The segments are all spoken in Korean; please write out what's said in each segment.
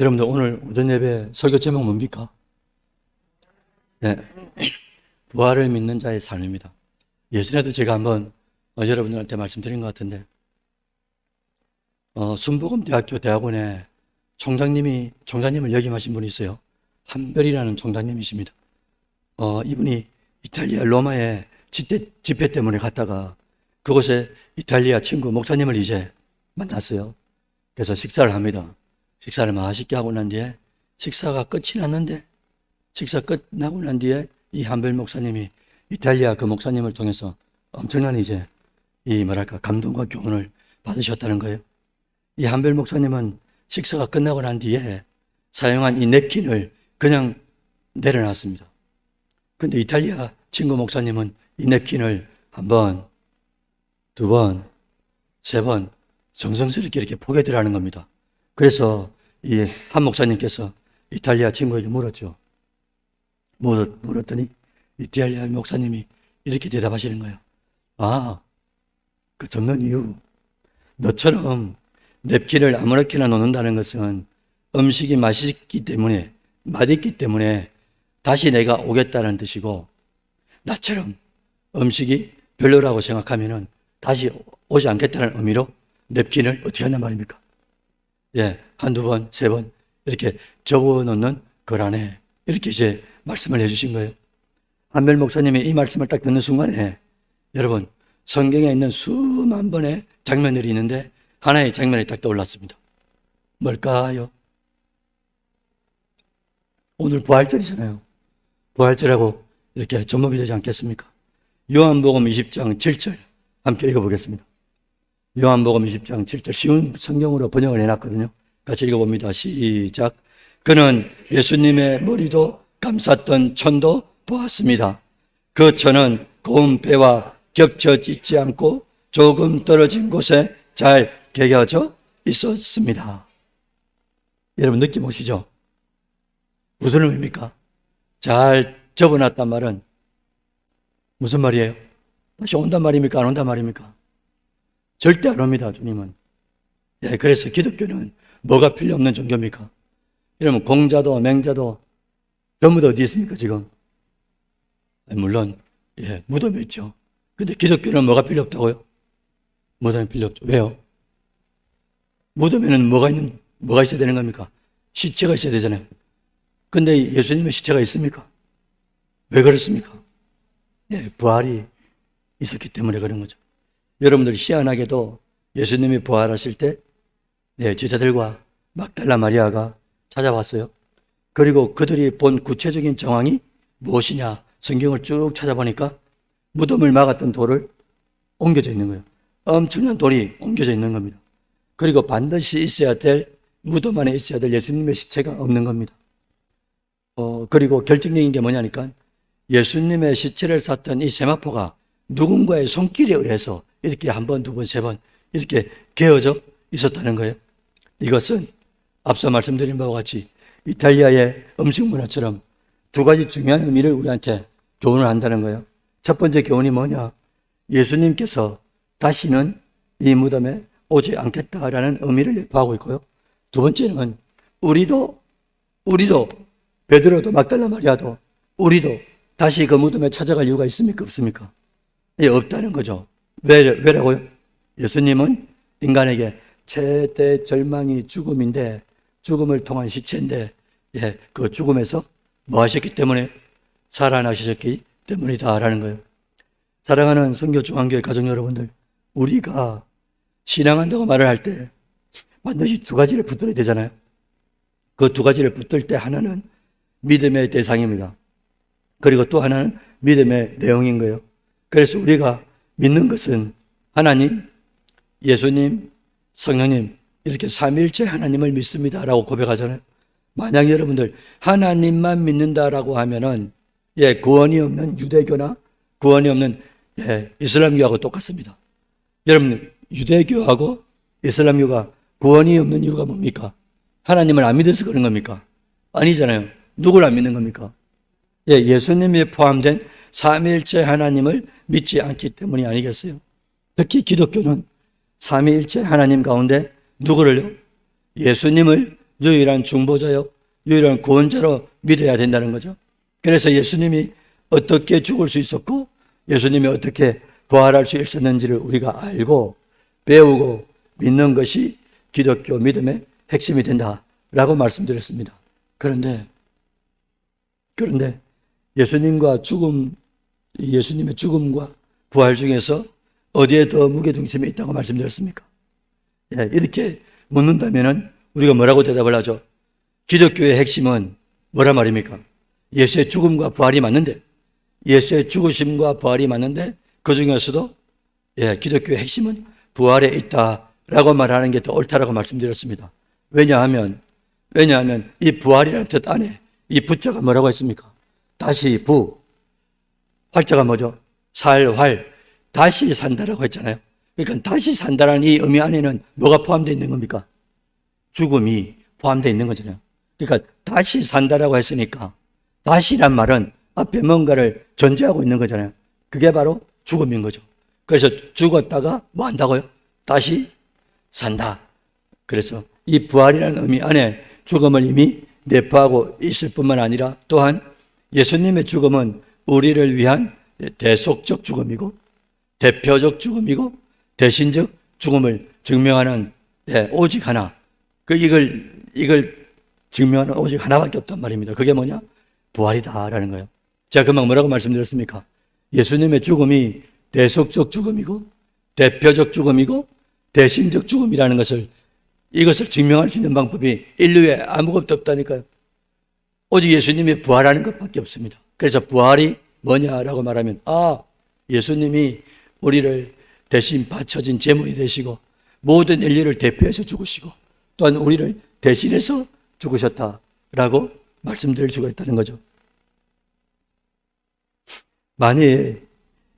여러분들 오늘 오전 예배 설교 제목 뭡니까? 네. 부활을 믿는 자의 삶입니다. 예전에도 제가 한번 여러분들한테 말씀드린 것 같은데 순복음대학교 대학원에 총장님을 역임하신 분이 있어요. 한별이라는 총장님이십니다. 이분이 이탈리아 로마에 집회 때문에 갔다가 그곳에 이탈리아 친구 목사님을 이제 만났어요. 그래서 식사를 합니다. 식사를 맛있게 하고 난 뒤에 식사가 끝이 났는데 식사 끝나고 난 뒤에 이 한별 목사님이 이탈리아 그 목사님을 통해서 엄청난 이제 감동과 교훈을 받으셨다는 거예요. 이 한별 목사님은 식사가 끝나고 난 뒤에 사용한 이 냅킨을 그냥 내려놨습니다. 근데 이탈리아 친구 목사님은 이 냅킨을 한 번, 두 번, 세 번 정성스럽게 이렇게 포개들하는 겁니다. 그래서 이 한 목사님께서 이탈리아 친구에게 물었죠. 물었더니 이탈리아 목사님이 이렇게 대답하시는 거예요. 그 접는 이유, 너처럼 냅킨을 아무렇게나 놓는다는 것은 음식이 맛있기 때문에 다시 내가 오겠다는 뜻이고, 나처럼 음식이 별로라고 생각하면은 다시 오지 않겠다는 의미로 냅킨을 어떻게 한단 말입니까? 한두 번, 세 번 이렇게 접어놓는 글 안에 이렇게 이제 말씀을 해주신 거예요. 한별 목사님이 이 말씀을 딱 듣는 순간에 여러분 성경에 있는 수만 번의 장면들이 있는데 하나의 장면이 딱 떠올랐습니다. 뭘까요? 오늘 부활절이잖아요. 부활절하고 이렇게 접목이 되지 않겠습니까? 요한복음 20장 7절 함께 읽어보겠습니다. 요한복음 20장 7절 쉬운 성경으로 번역을 해놨거든요. 같이 읽어봅니다. 시작. 그는 예수님의 머리도 감쌌던 천도 보았습니다. 그 천은 고운 배와 겹쳐 있지 않고 조금 떨어진 곳에 잘 개겨져 있었습니다. 여러분 느낌 오시죠? 무슨 의미입니까? 잘 접어놨단 말은 무슨 말이에요? 다시 온단 말입니까? 안 온단 말입니까? 절대 안 옵니다, 주님은. 그래서 기독교는 뭐가 필요 없는 종교입니까? 이러면 공자도 맹자도 전부 다 어디 있습니까, 지금? 물론, 무덤에 있죠. 근데 기독교는 뭐가 필요 없다고요? 무덤이 필요 없죠. 왜요? 무덤에는 뭐가 있어야 되는 겁니까? 시체가 있어야 되잖아요. 근데 예수님의 시체가 있습니까? 왜 그렇습니까? 부활이 있었기 때문에 그런 거죠. 여러분들 희한하게도 예수님이 부활하실 때 제자들과 막달라 마리아가 찾아왔어요. 그리고 그들이 본 구체적인 정황이 무엇이냐 성경을 쭉 찾아보니까 무덤을 막았던 돌을 옮겨져 있는 거예요. 엄청난 돌이 옮겨져 있는 겁니다. 그리고 반드시 무덤 안에 있어야 될 예수님의 시체가 없는 겁니다. 그리고 결정적인 게 뭐냐니까 예수님의 시체를 쌌던 이 세마포가 누군가의 손길에 의해서 이렇게 한 번, 두 번, 세 번 이렇게 개어져 있었다는 거예요. 이것은 앞서 말씀드린 바와 같이 이탈리아의 음식 문화처럼 두 가지 중요한 의미를 우리한테 교훈을 한다는 거예요. 첫 번째 교훈이 뭐냐? 예수님께서 다시는 이 무덤에 오지 않겠다라는 의미를 내포하고 있고요. 두 번째는 우리도 베드로도 막달라 마리아도 우리도 다시 그 무덤에 찾아갈 이유가 있습니까? 없습니까? 없다는 거죠. 왜라고요? 예수님은 인간에게 최대 절망이 죽음인데 죽음을 통한 시체인데 그 죽음에서 뭐 하셨기 때문에 살아나셨기 때문이다라는 거예요. 사랑하는 선교 중앙교회 가족 여러분들, 우리가 신앙한다고 말을 할 때 반드시 두 가지를 붙들어야 되잖아요. 그 두 가지를 붙들 때 하나는 믿음의 대상입니다. 그리고 또 하나는 믿음의 내용인 거예요. 그래서 우리가 믿는 것은 하나님, 예수님, 성령님 이렇게 삼위일체 하나님을 믿습니다라고 고백하잖아요. 만약 여러분들 하나님만 믿는다라고 하면은 구원이 없는 유대교나 구원이 없는 이슬람교하고 똑같습니다. 여러분 유대교하고 이슬람교가 구원이 없는 이유가 뭡니까? 하나님을 안 믿어서 그런 겁니까? 아니잖아요. 누구를 안 믿는 겁니까? 예수님이 포함된 삼위일체 하나님을 믿지 않기 때문이 아니겠어요? 특히 기독교는 삼위일체 하나님 가운데 누구를요? 예수님을 유일한 중보자요, 유일한 구원자로 믿어야 된다는 거죠. 그래서 예수님이 어떻게 죽을 수 있었고 예수님이 어떻게 부활할 수 있었는지를 우리가 알고 배우고 믿는 것이 기독교 믿음의 핵심이 된다라고 말씀드렸습니다. 그런데 예수님의 죽음과 부활 중에서 어디에 더 무게중심이 있다고 말씀드렸습니까? 이렇게 묻는다면 우리가 뭐라고 대답을 하죠? 기독교의 핵심은 뭐란 말입니까? 예수의 죽음과 부활이 맞는데, 예수의 죽으심과 부활이 맞는데 그 중에서도 기독교의 핵심은 부활에 있다라고 말하는 게 더 옳다라고 말씀드렸습니다. 왜냐하면 이 부활이라는 뜻 안에 이 부자가 뭐라고 했습니까? 다시 활자가 뭐죠? 활, 다시 산다라고 했잖아요. 그러니까 다시 산다라는 이 의미 안에는 뭐가 포함되어 있는 겁니까? 죽음이 포함되어 있는 거잖아요. 그러니까 다시 산다라고 했으니까 다시란 말은 앞에 뭔가를 전제하고 있는 거잖아요. 그게 바로 죽음인 거죠. 그래서 죽었다가 뭐 한다고요? 다시 산다. 그래서 이 부활이라는 의미 안에 죽음을 이미 내포하고 있을 뿐만 아니라 또한 예수님의 죽음은 우리를 위한 대속적 죽음이고 대표적 죽음이고 대신적 죽음을 증명하는 오직 하나. 이걸 증명하는 오직 하나밖에 없단 말입니다. 그게 뭐냐? 부활이다라는 거예요. 제가 금방 뭐라고 말씀드렸습니까? 예수님의 죽음이 대속적 죽음이고 대표적 죽음이고 대신적 죽음이라는 이것을 증명할 수 있는 방법이 인류에 아무것도 없다니까요. 오직 예수님이 부활하는 것밖에 없습니다. 그래서 부활이 뭐냐라고 말하면 예수님이 우리를 대신 바쳐진 제물이 되시고 모든 인류를 대표해서 죽으시고 또한 우리를 대신해서 죽으셨다라고 말씀드릴 수가 있다는 거죠. 만일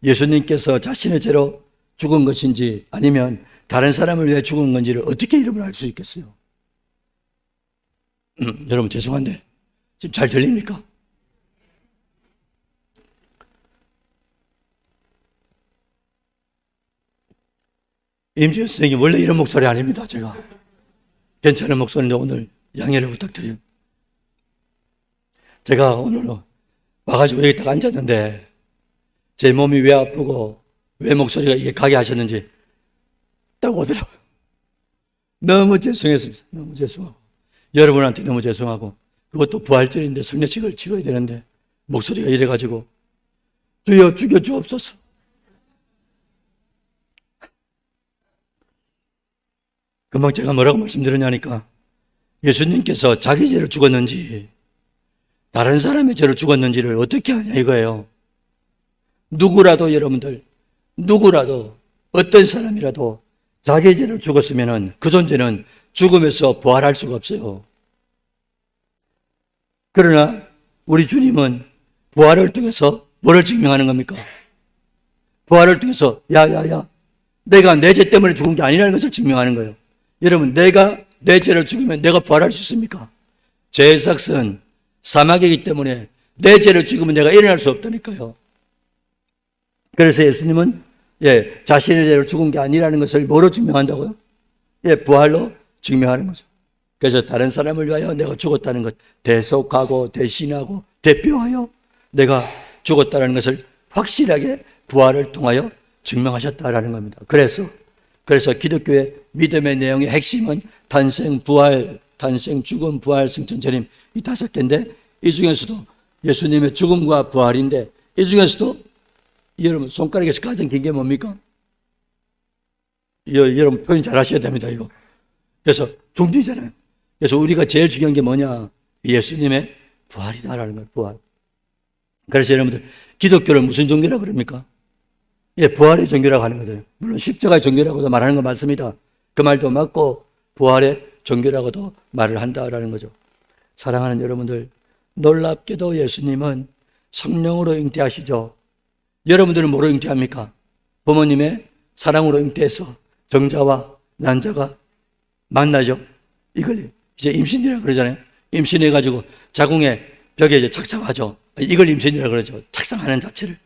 예수님께서 자신의 죄로 죽은 것인지 아니면 다른 사람을 위해 죽은 건지를 어떻게 이름을 알 수 있겠어요? 여러분 죄송한데 지금 잘 들립니까? 임지현 선생님 원래 이런 목소리 아닙니다. 제가 괜찮은 목소리인데 오늘 양해를 부탁드려요. 제가 오늘 와가지고 여기 딱 앉았는데 제 몸이 왜 아프고 왜 목소리가 이게 가게 하셨는지 딱 오더라고요. 너무 죄송했습니다. 너무 죄송하고 여러분한테 너무 죄송하고 그것도 부활절인데 성례식을 치러야 되는데 목소리가 이래가지고 주여 죽여주옵소서. 금방 제가 뭐라고 말씀드렸냐니까 예수님께서 자기 죄를 죽었는지 다른 사람의 죄를 죽었는지를 어떻게 하냐 이거예요. 누구라도 여러분들 누구라도 어떤 사람이라도 자기 죄를 죽었으면 그 존재는 죽음에서 부활할 수가 없어요. 그러나 우리 주님은 부활을 통해서 뭐를 증명하는 겁니까? 부활을 통해서 야야야 내가 내 죄 때문에 죽은 게 아니라는 것을 증명하는 거예요. 여러분 내가 내 죄를 죽이면 내가 부활할 수 있습니까? 죄의 삭은 사막이기 때문에 내 죄를 죽이면 내가 일어날 수 없다니까요. 그래서 예수님은 자신의 죄로 죽은 게 아니라는 것을 뭐로 증명한다고요? 부활로 증명하는 거죠. 그래서 다른 사람을 위하여 내가 죽었다는 것, 대속하고 대신하고 대표하여 내가 죽었다는 것을 확실하게 부활을 통하여 증명하셨다라는 겁니다. 그래서 기독교의 믿음의 내용의 핵심은 탄생, 부활, 탄생, 죽음, 부활, 승천, 재림 이 5개인데 이 중에서도 예수님의 죽음과 부활인데 이 중에서도 여러분 손가락에서 가장 긴 게 뭡니까? 여러분 표현 잘 하셔야 됩니다. 이거. 그래서 중뒤잖아요. 그래서 우리가 제일 중요한 게 뭐냐? 예수님의 부활이다라는 거예요. 부활. 그래서 여러분들 기독교를 무슨 종교라고 그럽니까? 부활의 종교라고 하는 거죠. 물론 십자가의 종교라고도 말하는 건 맞습니다. 그 말도 맞고 부활의 종교라고도 말을 한다라는 거죠. 사랑하는 여러분들, 놀랍게도 예수님은 성령으로 잉태하시죠. 여러분들은 뭐로 잉태합니까? 부모님의 사랑으로 잉태해서 정자와 난자가 만나죠. 이걸 이제 임신이라고 그러잖아요. 임신해가지고 자궁의 벽에 이제 착상하죠. 이걸 임신이라고 그러죠. 착상하는 자체를.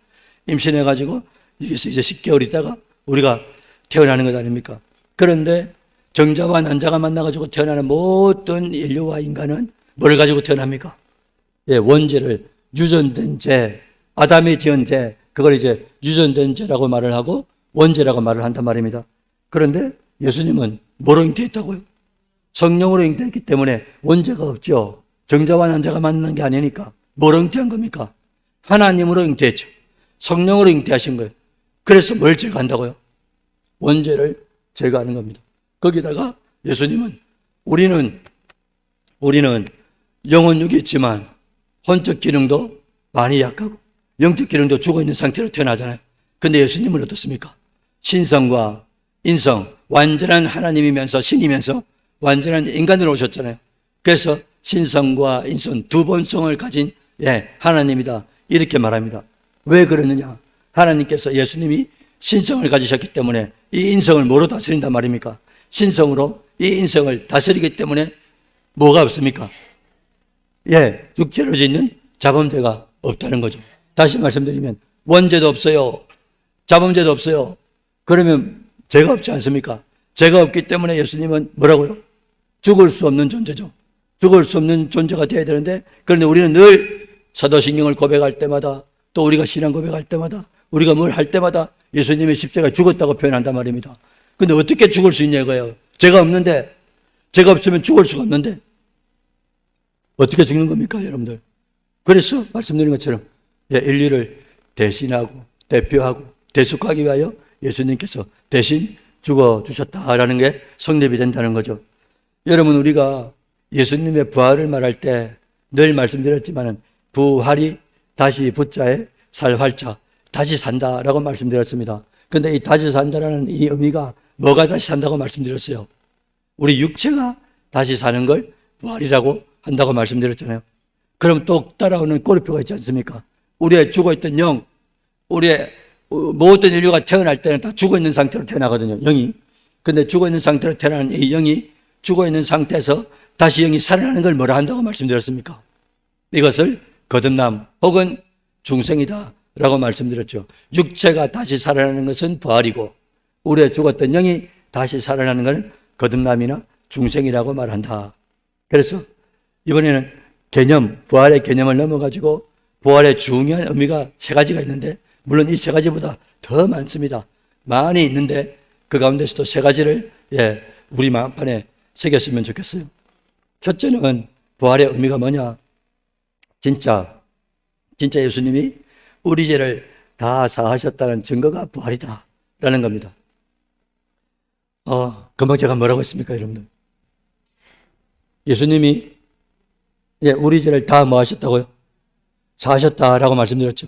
임신해가지고 여기서 이제 10개월 있다가 우리가 태어나는 것 아닙니까? 그런데 정자와 난자가 만나가지고 태어나는 모든 인류와 인간은 뭘 가지고 태어납니까? 예, 원죄를 유전된 죄, 아담이 지은 죄, 그걸 이제 유전된 죄라고 말을 하고 원죄라고 말을 한단 말입니다. 그런데 예수님은 뭐로 잉태했다고요? 성령으로 잉태했기 때문에 원죄가 없죠. 정자와 난자가 만난 게 아니니까 뭐로 잉태한 겁니까? 하나님으로 잉태했죠. 성령으로 잉태하신 거예요. 그래서 뭘 제거한다고요? 원죄를 제거하는 겁니다. 거기다가 예수님은 우리는 영혼육이 있지만 혼적 기능도 많이 약하고 영적 기능도 죽어있는 상태로 태어나잖아요. 근데 예수님은 어떻습니까? 신성과 인성, 완전한 하나님이면서 신이면서 완전한 인간으로 오셨잖아요. 그래서 신성과 인성 두 본성을 가진 하나님이다 이렇게 말합니다. 왜 그러느냐? 하나님께서 예수님이 신성을 가지셨기 때문에 이 인성을 뭐로 다스린단 말입니까? 신성으로 이 인성을 다스리기 때문에 뭐가 없습니까? 육체로 짓는 자범죄가 없다는 거죠. 다시 말씀드리면 원죄도 없어요. 자범죄도 없어요. 그러면 죄가 없지 않습니까? 죄가 없기 때문에 예수님은 뭐라고요? 죽을 수 없는 존재죠. 죽을 수 없는 존재가 되어야 되는데, 그런데 우리는 늘 사도신경을 고백할 때마다, 또 우리가 신앙 고백할 때마다, 우리가 뭘 할 때마다 예수님의 십자가에 죽었다고 표현한단 말입니다. 근데 어떻게 죽을 수 있냐 이거예요. 죄가 없는데, 죄가 없으면 죽을 수가 없는데 어떻게 죽는 겁니까 여러분들? 그래서 말씀드린 것처럼 인류를 대신하고 대표하고 대속하기 위하여 예수님께서 대신 죽어주셨다라는 게 성립이 된다는 거죠. 여러분, 우리가 예수님의 부활을 말할 때 늘 말씀드렸지만 부활이 다시 부자에 살 활자, 다시 산다라고 말씀드렸습니다. 그런데 이 다시 산다라는 이 의미가 뭐가 다시 산다고 말씀드렸어요? 우리 육체가 다시 사는 걸 부활이라고 한다고 말씀드렸잖아요. 그럼 또 따라오는 꼬리표가 있지 않습니까? 우리의 죽어있던 영, 우리의 모든 인류가 태어날 때는 다 죽어있는 상태로 태어나거든요, 영이. 근데 죽어있는 상태로 태어나는 이 영이 죽어있는 상태에서 다시 영이 살아나는 걸 뭐라 한다고 말씀드렸습니까? 이것을 거듭남 혹은 중생이다 라고 말씀드렸죠. 육체가 다시 살아나는 것은 부활이고 우리의 죽었던 영이 다시 살아나는 것은 거듭남이나 중생이라고 말한다. 그래서 이번에는 개념, 부활의 개념을 넘어가지고 부활의 중요한 의미가 세 가지가 있는데, 물론 이 세 가지보다 더 많습니다. 많이 있는데 그 가운데서도 세 가지를 우리 마음판에 새겼으면 좋겠어요. 첫째는 부활의 의미가 뭐냐? 진짜 예수님이 우리 죄를 다 사하셨다는 증거가 부활이다 라는 겁니다. 금방 제가 뭐라고 했습니까 여러분들? 예수님이 우리 죄를 다 뭐 하셨다고요? 사하셨다라고 말씀드렸죠.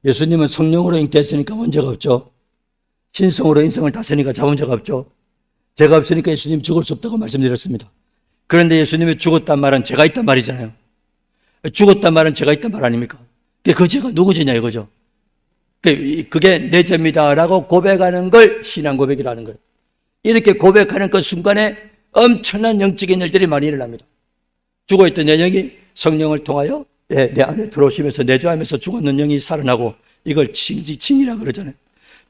예수님은 성령으로 잉태했으니까 원죄가 없죠. 신성으로 인성을 다스리니까 자범죄가 없죠. 죄가 없으니까 예수님 죽을 수 없다고 말씀드렸습니다. 그런데 예수님이 죽었단 말은 죄가 있단 말이잖아요. 죽었단 말은 죄가 있단 말 아닙니까? 그 죄가 누구 죄냐 이거죠. 그게 내 죄입니다라고 고백하는 걸 신앙 고백이라는 거예요. 이렇게 고백하는 그 순간에 엄청난 영적인 일들이 많이 일어납니다. 죽어있던 내 영이 성령을 통하여 내 안에 들어오시면서 내주하면서 죽었는 영이 살아나고, 이걸 칭이라 그러잖아요.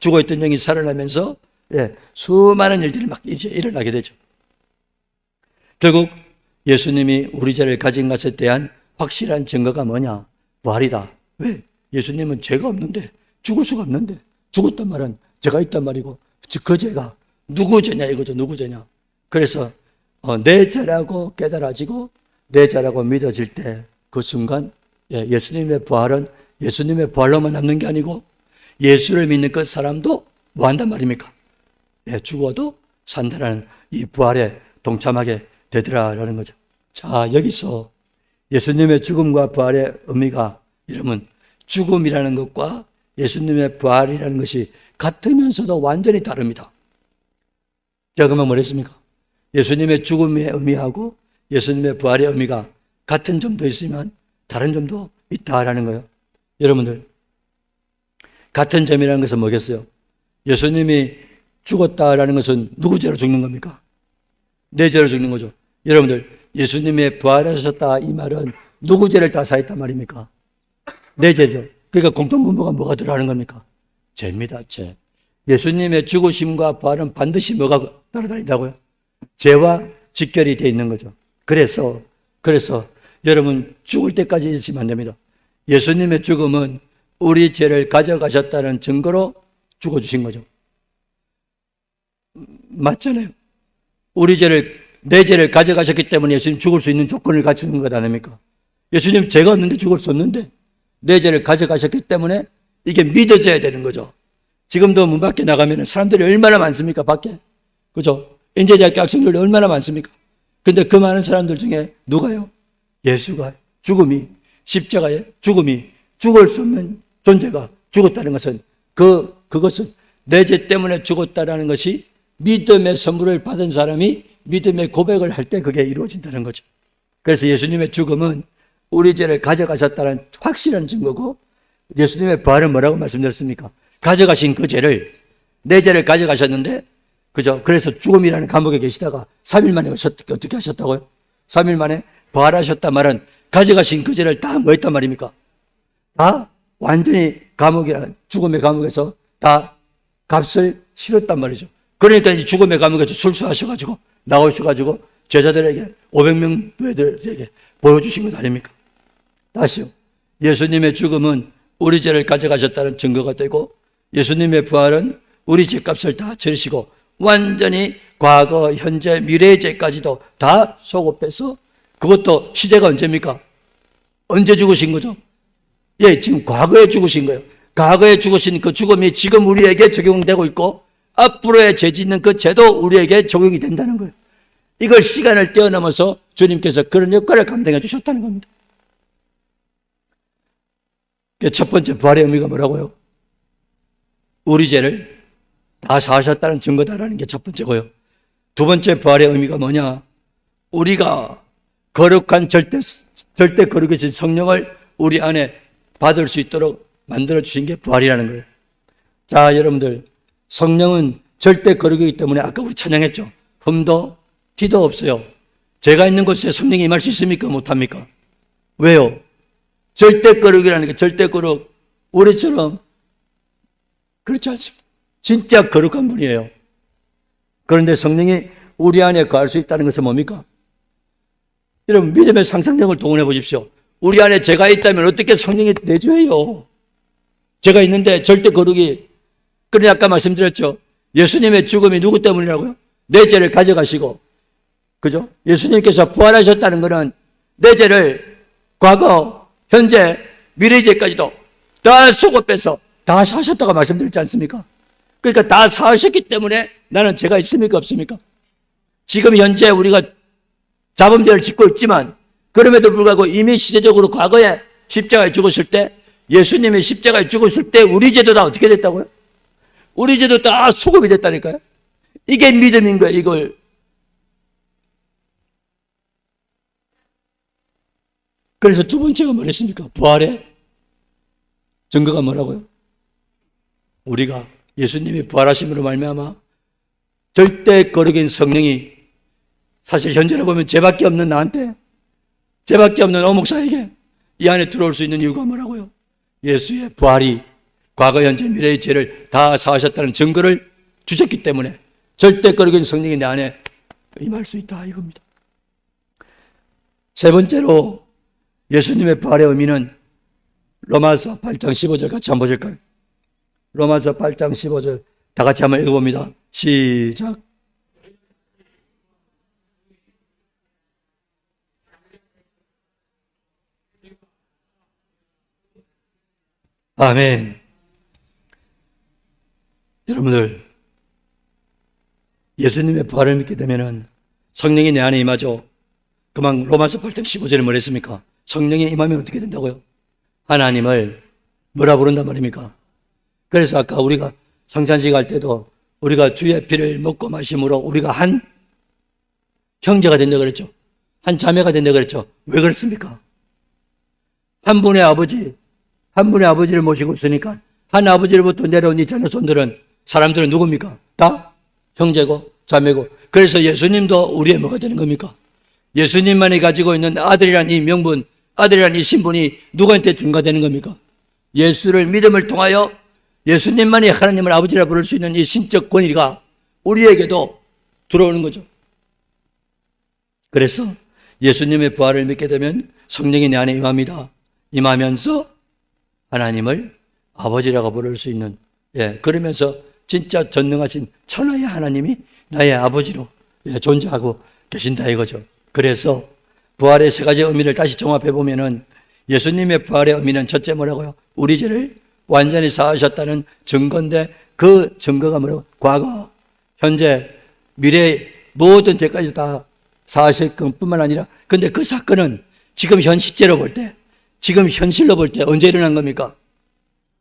죽어있던 영이 살아나면서 수많은 일들이 막 이제 일어나게 되죠. 결국 예수님이 우리 죄를 가진 것에 대한 확실한 증거가 뭐냐? 부활이다. 왜? 예수님은 죄가 없는데, 죽을 수가 없는데, 죽었단 말은 죄가 있단 말이고, 그 죄가 누구 죄냐 이거죠. 누구 죄냐. 그래서 내 죄라고 깨달아지고 내 죄라고 믿어질 때 그 순간 예수님의 부활은 예수님의 부활로만 남는 게 아니고 예수를 믿는 그 사람도 뭐 한단 말입니까? 죽어도 산다라는 이 부활에 동참하게 되더라라는 거죠. 자, 여기서 예수님의 죽음과 부활의 의미가, 여러분, 죽음이라는 것과 예수님의 부활이라는 것이 같으면서도 완전히 다릅니다. 제가 그만 뭐랬습니까? 예수님의 죽음의 의미하고 예수님의 부활의 의미가 같은 점도 있으면 다른 점도 있다라는 거예요. 여러분들, 같은 점이라는 것은 뭐겠어요? 예수님이 죽었다라는 것은 누구 죄로 죽는 겁니까? 내 죄로 죽는 거죠. 여러분들, 예수님의 부활하셨다 이 말은 누구 죄를 다 사했단 말입니까? 내 죄죠. 그러니까 공통분모가 뭐가 들어가는 겁니까? 죄입니다. 죄. 예수님의 죽으심과 부활은 반드시 뭐가 따라다닌다고요? 죄와 직결이 되어 있는 거죠. 그래서 여러분 죽을 때까지 잊으시면 안 됩니다. 예수님의 죽음은 우리 죄를 가져가셨다는 증거로 죽어주신 거죠. 맞잖아요. 내 죄를 가져가셨기 때문에 예수님 죽을 수 있는 조건을 갖추는 것 아닙니까? 예수님 죄가 없는데 죽을 수 없는데 내 죄를 가져가셨기 때문에 이게 믿어져야 되는 거죠. 지금도 문 밖에 나가면 사람들이 얼마나 많습니까? 밖에. 그죠? 인제대학교 학생들이 얼마나 많습니까? 근데 그 많은 사람들 중에 누가요? 예수가 십자가의 죽음이 죽을 수 없는 존재가 죽었다는 것은 그것은 내 죄 때문에 죽었다는 것이 믿음의 선물을 받은 사람이 믿음의 고백을 할 때 그게 이루어진다는 거죠. 그래서 예수님의 죽음은 우리 죄를 가져가셨다는 확실한 증거고, 예수님의 부활은 뭐라고 말씀드렸습니까? 가져가신 그 죄를, 내 죄를 가져가셨는데, 그죠? 그래서 죽음이라는 감옥에 계시다가 3일 만에 어떻게 하셨다고요? 3일 만에 부활하셨단 말은 가져가신 그 죄를 다 뭐 했단 말입니까? 다 완전히 죽음의 감옥에서 다 값을 치렀단 말이죠. 그러니까 이제 죽음의 감옥에서 출소하셔가지고 나오셔가지고 제자들에게 500명 노예들에게 보여주신 것 아닙니까? 다시요. 예수님의 죽음은 우리 죄를 가져가셨다는 증거가 되고, 예수님의 부활은 우리 죄값을 다 치르시고 완전히 과거, 현재, 미래의 죄까지도 다 소급해서, 그것도 시제가 언제입니까? 언제 죽으신 거죠? 예, 지금 과거에 죽으신 거예요. 과거에 죽으신 그 죽음이 지금 우리에게 적용되고 있고 앞으로의 죄 짓는 그 죄도 우리에게 적용이 된다는 거예요. 이걸 시간을 뛰어넘어서 주님께서 그런 역할을 감당해 주셨다는 겁니다. 첫 번째 부활의 의미가 뭐라고요? 우리 죄를 다 사하셨다는 증거다라는 게 첫 번째고요. 두 번째 부활의 의미가 뭐냐? 우리가 거룩한 절대 거룩이신 성령을 우리 안에 받을 수 있도록 만들어 주신 게 부활이라는 거예요. 자, 여러분들, 성령은 절대 거룩이기 때문에 아까 우리 찬양했죠. 흠도 티도 없어요. 죄가 있는 곳에 성령이 임할 수 있습니까? 못합니까? 왜요? 절대 거룩이라는 게, 절대 거룩, 우리처럼 그렇지 않습니다. 진짜 거룩한 분이에요. 그런데 성령이 우리 안에 거할 수 있다는 것은 뭡니까? 여러분, 믿음의 상상력을 동원해 보십시오. 우리 안에 죄가 있다면 어떻게 성령이 내주해요? 죄가 있는데 절대 거룩이, 그런데 아까 말씀드렸죠. 예수님의 죽음이 누구 때문이라고요? 내 죄를 가져가시고, 그죠? 예수님께서 부활하셨다는 것은 내 죄를 과거, 현재, 미래 죄까지도 다 소급해서 다 사셨다고 말씀드렸지 않습니까? 그러니까 다 사하셨기 때문에 나는 죄가 있습니까? 없습니까? 지금 현재 우리가 자범죄를 짓고 있지만, 그럼에도 불구하고 이미 시대적으로 과거에 십자가에 죽었을 때, 예수님이 십자가에 죽었을 때 우리 죄도 다 어떻게 됐다고요? 우리 죄도 다 소급이 됐다니까요. 이게 믿음인 거예요, 이걸. 그래서 두 번째가 뭐랬습니까? 부활의 증거가 뭐라고요? 우리가 예수님이 부활하심으로 말미암아 절대 거룩인 성령이, 사실 현재로 보면 죄밖에 없는 나한테, 죄밖에 없는 오목사에게 이 안에 들어올 수 있는 이유가 뭐라고요? 예수의 부활이 과거, 현재, 미래의 죄를 다 사하셨다는 증거를 주셨기 때문에 절대 거룩인 성령이 내 안에 임할 수 있다, 이겁니다. 세 번째로 예수님의 부활의 의미는 로마서 8장 15절 같이 한번 보실까요? 로마서 8장 15절 다 같이 한번 읽어봅니다. 시작. 아멘. 여러분들, 예수님의 부활을 믿게 되면 성령이 내 안에 임하죠. 그만 로마서 8장 15절에 뭐랬습니까? 성령이 임하면 어떻게 된다고요? 하나님을 뭐라 부른단 말입니까? 그래서 아까 우리가 성찬식 할 때도 우리가 주의 피를 먹고 마심으로 우리가 한 형제가 된다 그랬죠. 한 자매가 된다 그랬죠. 왜 그렇습니까? 한 분의 아버지를 모시고 있으니까 한 아버지로부터 내려온 이 자녀손들은, 사람들은 누굽니까? 다 형제고 자매고. 그래서 예수님도 우리의 뭐가 되는 겁니까? 예수님만이 가지고 있는 아들이란 이 명분, 아들이란 이 신분이 누구한테 증가되는 겁니까? 예수를 믿음을 통하여 예수님만이 하나님을 아버지라 부를 수 있는 이 신적 권위가 우리에게도 들어오는 거죠. 그래서 예수님의 부활을 믿게 되면 성령이 내 안에 임합니다. 임하면서 하나님을 아버지라고 부를 수 있는, 그러면서 진짜 전능하신 천하의 하나님이 나의 아버지로 존재하고 계신다 이거죠. 그래서 부활의 세 가지 의미를 다시 종합해 보면은 예수님의 부활의 의미는 첫째 뭐라고요? 우리 죄를 완전히 사하셨다는 증거인데, 그 증거가 뭐라고? 과거, 현재, 미래 모든 죄까지 다 사하실 것뿐만 아니라, 근데 그 사건은 지금 현 시제로 볼 때, 지금 현실로 볼 때 언제 일어난 겁니까?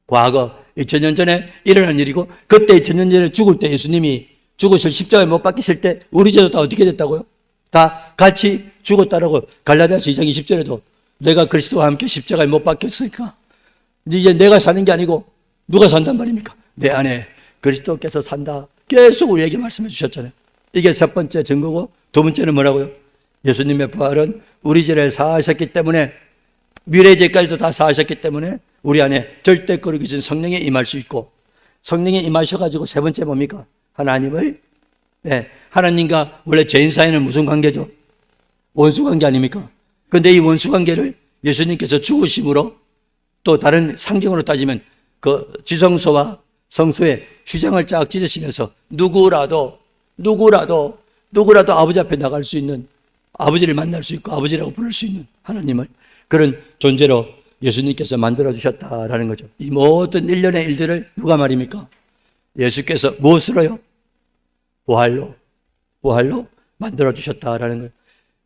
과거 2000년 전에 일어난 일이고, 그때 2000년 전에 죽을 때 예수님이 죽으실 십자가에 못 박히실 때 우리 죄도 다 어떻게 됐다고요? 다 같이 죽었다라고 갈라디아서 2장 20절에도 내가 그리스도와 함께 십자가에 못 박혔으니까 이제 내가 사는 게 아니고 누가 산단 말입니까? 내 안에 그리스도께서 산다. 계속 우리에게 말씀해 주셨잖아요. 이게 첫 번째 증거고, 두 번째는 뭐라고요? 예수님의 부활은 우리 죄를 사하셨기 때문에, 미래 죄까지도 다 사하셨기 때문에 우리 안에 절대 거룩이신 성령이 임할 수 있고, 성령이 임하셔가지고 세 번째 뭡니까? 하나님을, 하나님과 원래 죄인 사이는 무슨 관계죠? 원수 관계 아닙니까? 근데 이 원수 관계를 예수님께서 죽으심으로, 또 다른 상징으로 따지면 그 지성소와 성소에 휘장을 쫙 찢으시면서 누구라도 아버지 앞에 나갈 수 있는, 아버지를 만날 수 있고 아버지라고 부를 수 있는 하나님을 그런 존재로 예수님께서 만들어주셨다라는 거죠. 이 모든 일련의 일들을 누가 말입니까? 예수께서 무엇으로요? 부활로 만들어주셨다라는 거예요.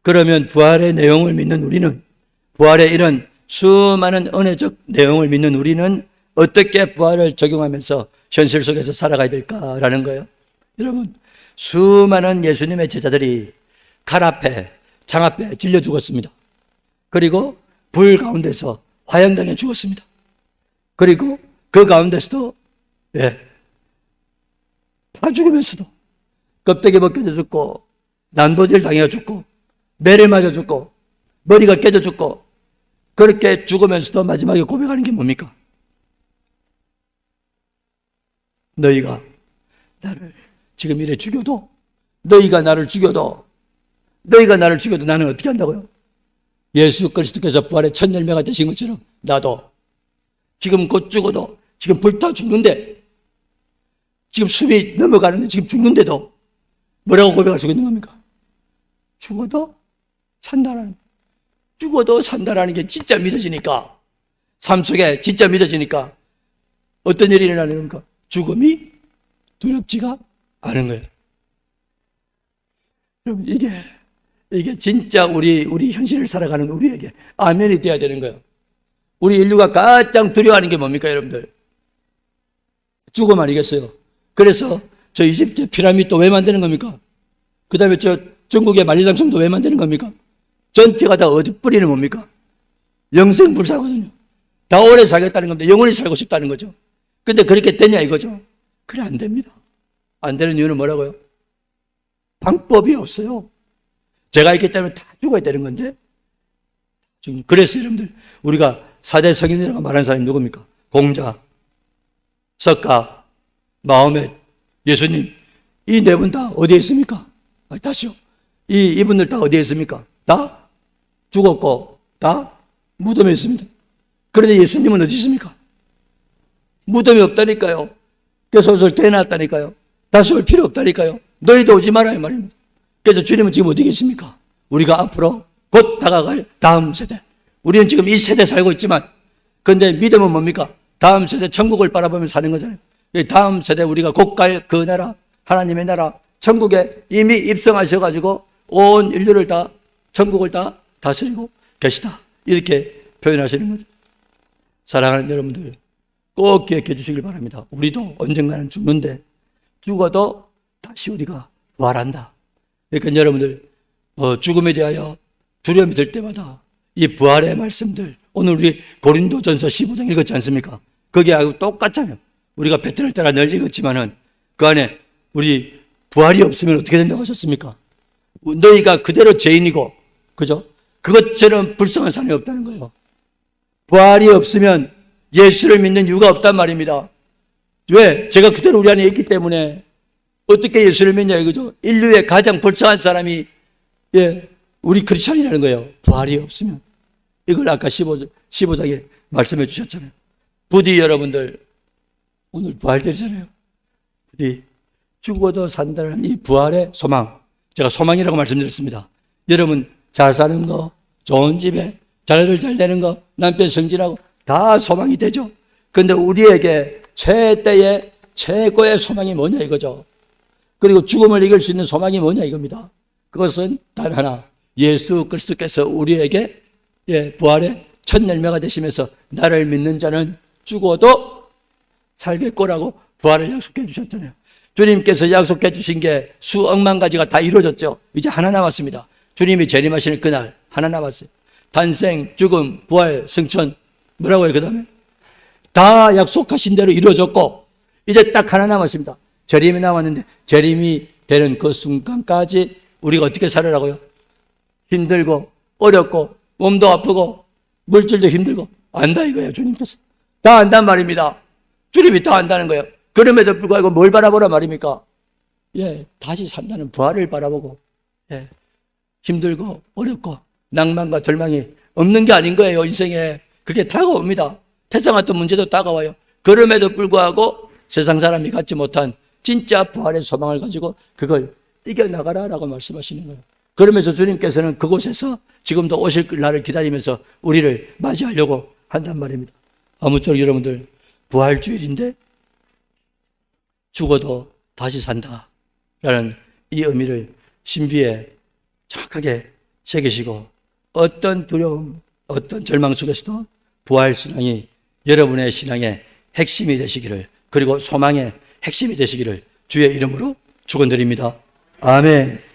그러면 부활의 내용을 믿는 우리는, 부활의 이런 수많은 은혜적 내용을 믿는 우리는 어떻게 부활을 적용하면서 현실 속에서 살아가야 될까라는 거예요. 여러분, 수많은 예수님의 제자들이 칼 앞에, 장 앞에 찔려 죽었습니다. 그리고 불 가운데서 화형당해 죽었습니다. 그리고 그 가운데서도 다 죽으면서도 껍데기 벗겨져 죽고, 난도질 당해 죽고, 매를 맞아 죽고, 머리가 깨져 죽고, 그렇게 죽으면서도 마지막에 고백하는 게 뭡니까? 너희가 나를 지금 이래 죽여도, 너희가 나를 죽여도 나는 어떻게 한다고요? 예수 그리스도께서 부활의 첫 열매가 되신 것처럼 나도 지금 곧 죽어도, 지금 불타 죽는데, 지금 숨이 넘어가는데 지금 죽는데도 뭐라고 고백할 수 있는 겁니까? 죽어도 산다라는 게 진짜 믿어지니까, 삶 속에 진짜 믿어지니까 어떤 일이 일어나는 겁니까? 죽음이 두렵지가 않은 거예요. 여러분, 이게 진짜 우리 현실을 살아가는 우리에게 아멘이 되어야 되는 거예요. 우리 인류가 가장 두려워하는 게 뭡니까, 여러분들? 죽음 아니겠어요? 그래서 저 이집트 피라미드도 왜 만드는 겁니까? 그 다음에 저 중국의 만리장성도 왜 만드는 겁니까? 전체가 다 어디 뿌리는 뭡니까? 영생불사거든요. 다 오래 살겠다는 겁니다. 영원히 살고 싶다는 거죠. 근데 그렇게 되냐 이거죠? 그래, 안 됩니다. 안 되는 이유는 뭐라고요? 방법이 없어요. 죄가 있기 때문에 다 죽어야 되는 건데. 그래서 여러분들, 우리가 4대 성인이라고 말하는 사람이 누굽니까? 공자, 석가, 마호멧, 예수님, 이 네 분 다 어디에 있습니까? 다시요. 이분들 다 어디에 있습니까? 다 죽었고 다 무덤에 있습니다. 그런데 예수님은 어디 있습니까? 무덤이 없다니까요. 그래서 대놨다니까요. 다시 올 필요 없다니까요. 너희도 오지 마라 이 말입니다. 그래서 주님은 지금 어디 계십니까? 우리가 앞으로 곧 다가갈 다음 세대, 우리는 지금 이 세대 살고 있지만, 그런데 믿음은 뭡니까? 다음 세대 천국을 바라보면서 사는 거잖아요. 다음 세대 우리가 곧 갈 그 나라, 하나님의 나라 천국에 이미 입성하셔가지고 온 인류를 다, 천국을 다 다스리고 계시다, 이렇게 표현하시는 거죠. 사랑하는 여러분들, 꼭 기억해 주시길 바랍니다. 우리도 언젠가는 죽는데, 죽어도 다시 우리가 부활한다. 그러니까 여러분들, 죽음에 대하여 두려움이 들 때마다 이 부활의 말씀들, 오늘 우리 고린도전서 15장 읽었지 않습니까? 거기하고 똑같잖아요. 우리가 베트날 때라 늘 읽었지만은 그 안에 우리 부활이 없으면 어떻게 된다고 하셨습니까? 너희가 그대로 죄인이고, 그죠? 그것처럼 불쌍한 사람이 없다는 거예요. 부활이 없으면 예수를 믿는 이유가 없단 말입니다. 왜? 제가 그대로 우리 안에 있기 때문에. 어떻게 예수를 믿냐 이거죠? 인류의 가장 불쌍한 사람이 우리 크리스찬이라는 거예요. 부활이 없으면. 이걸 아까 15장에 말씀해 주셨잖아요. 부디 여러분들 오늘 부활절이잖아요. 부디 죽어도 산다는 이 부활의 소망. 제가 소망이라고 말씀드렸습니다. 여러분 잘 사는 거, 좋은 집에 자녀들 잘 되는 거, 남편 성진하고 다 소망이 되죠. 그런데 우리에게 최대의 최고의 소망이 뭐냐 이거죠. 그리고 죽음을 이길 수 있는 소망이 뭐냐 이겁니다. 그것은 단 하나, 예수 그리스도께서 우리에게 부활의 첫 열매가 되시면서 나를 믿는 자는 죽어도 살겠고라고 부활을 약속해 주셨잖아요. 주님께서 약속해 주신 게 수억만 가지가 다 이루어졌죠. 이제 하나 남았습니다. 주님이 재림하시는 그날 하나 남았어요. 탄생, 죽음, 부활, 승천, 뭐라고요 그 다음에? 다 약속하신 대로 이루어졌고 이제 딱 하나 남았습니다. 재림이 남았는데 재림이 되는 그 순간까지 우리가 어떻게 살으라고요? 힘들고 어렵고 몸도 아프고 물질도 힘들고 안다 이거예요. 주님께서 다 안단 말입니다. 주님이 다 안다는 거예요. 그럼에도 불구하고 뭘 바라보라 말입니까? 다시 산다는 부활을 바라보고 힘들고 어렵고 낭만과 절망이 없는 게 아닌 거예요. 인생에 그게 다가옵니다. 태생 어떤 문제도 다가와요. 그럼에도 불구하고 세상 사람이 갖지 못한 진짜 부활의 소망을 가지고 그걸 이겨나가라라고 말씀하시는 거예요. 그러면서 주님께서는 그곳에서 지금도 오실 날을 기다리면서 우리를 맞이하려고 한단 말입니다. 아무쪼록 여러분들 부활주일인데 죽어도 다시 산다라는 이 의미를 신비에 정확하게 새기시고 어떤 두려움, 어떤 절망 속에서도 부활신앙이 여러분의 신앙의 핵심이 되시기를, 그리고 소망의 핵심이 되시기를 주의 이름으로 축원드립니다. 아멘.